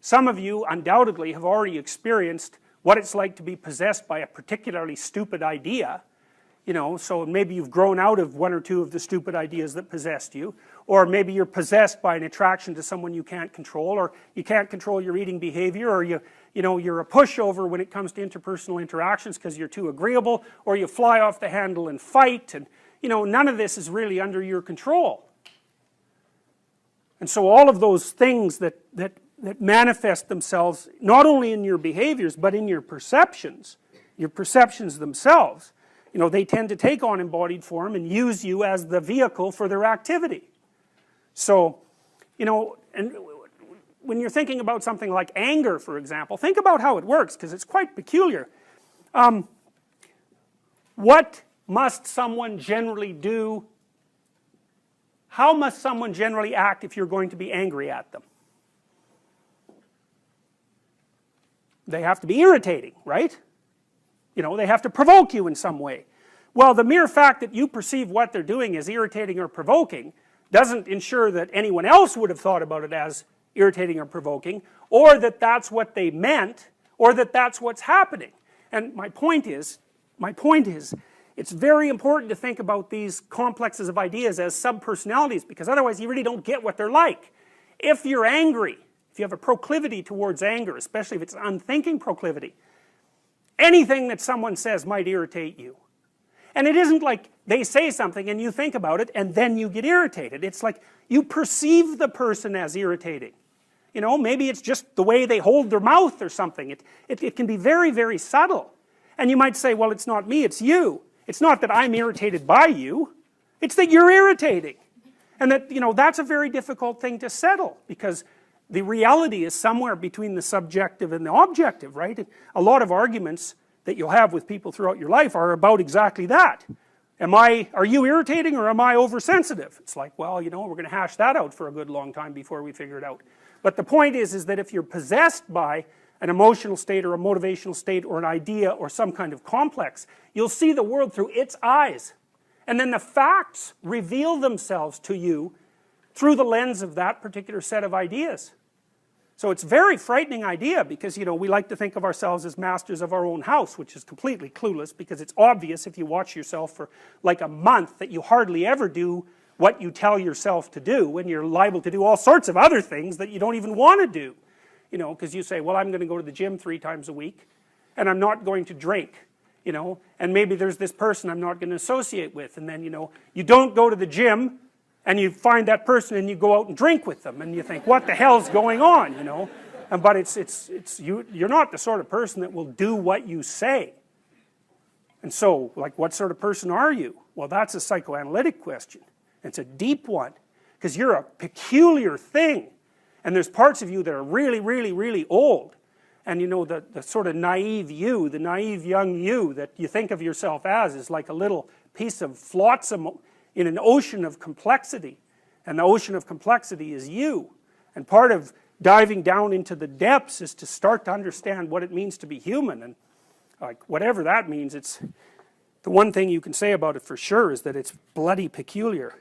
Some of you undoubtedly have already experienced what it's like to be possessed by a particularly stupid idea, you know, so maybe you've grown out of one or two of the stupid ideas that possessed you, or maybe you're possessed by an attraction to someone you can't control, or you can't control your eating behavior, or you know, you're a pushover when it comes to interpersonal interactions because you're too agreeable, or you fly off the handle and fight, and you know, none of this is really under your control. And so all of those things that manifest themselves not only in your behaviors but in your perceptions themselves, you know, they tend to take on embodied form and use you as the vehicle for their activity. So, you know, and when you're thinking about something like anger, for example, think about how it works, because it's quite peculiar. What must someone generally do? How must someone generally act if you're going to be angry at them? They have to be irritating, right? You know, they have to provoke you in some way. Well, the mere fact that you perceive what they're doing as irritating or provoking doesn't ensure that anyone else would have thought about it as irritating or provoking, or that that's what they meant, or that that's what's happening. And my point is, it's very important to think about these complexes of ideas as subpersonalities, because otherwise you really don't get what they're like. If you're angry, if you have a proclivity towards anger, especially if it's an unthinking proclivity, anything that someone says might irritate you. And it isn't like they say something and you think about it and then you get irritated. It's like you perceive the person as irritating. You know, maybe it's just the way they hold their mouth or something. It can be very, very subtle. And you might say, well, it's not me, it's you. It's not that I'm irritated by you, it's that you're irritating. And that, you know, that's a very difficult thing to settle, because the reality is somewhere between the subjective and the objective, right? A lot of arguments that you'll have with people throughout your life are about exactly that. Are you irritating or am I oversensitive? It's like, well, you know, we're going to hash that out for a good long time before we figure it out. But the point is that if you're possessed by an emotional state or a motivational state or an idea or some kind of complex, you'll see the world through its eyes. And then the facts reveal themselves to you through the lens of that particular set of ideas. So it's a very frightening idea, because, you know, we like to think of ourselves as masters of our own house, which is completely clueless, because it's obvious if you watch yourself for like a month that you hardly ever do what you tell yourself to do, and you're liable to do all sorts of other things that you don't even want to do. You know, because you say, well, I'm going to go to the gym 3 times a week, and I'm not going to drink, you know, and maybe there's this person I'm not going to associate with, and then, you know, you don't go to the gym, and you find that person and you go out and drink with them, and you think, what the hell's going on, you know? But you're not the sort of person that will do what you say. And so, like, what sort of person are you? Well, that's a psychoanalytic question. It's a deep one, because you're a peculiar thing, and there's parts of you that are really, really, really old, and you know, the sort of naive you, the naive young you that you think of yourself as is like a little piece of flotsam in an ocean of complexity, and the ocean of complexity is you. And part of diving down into the depths is to start to understand what it means to be human, and like whatever that means, it's the one thing you can say about it for sure is that it's bloody peculiar.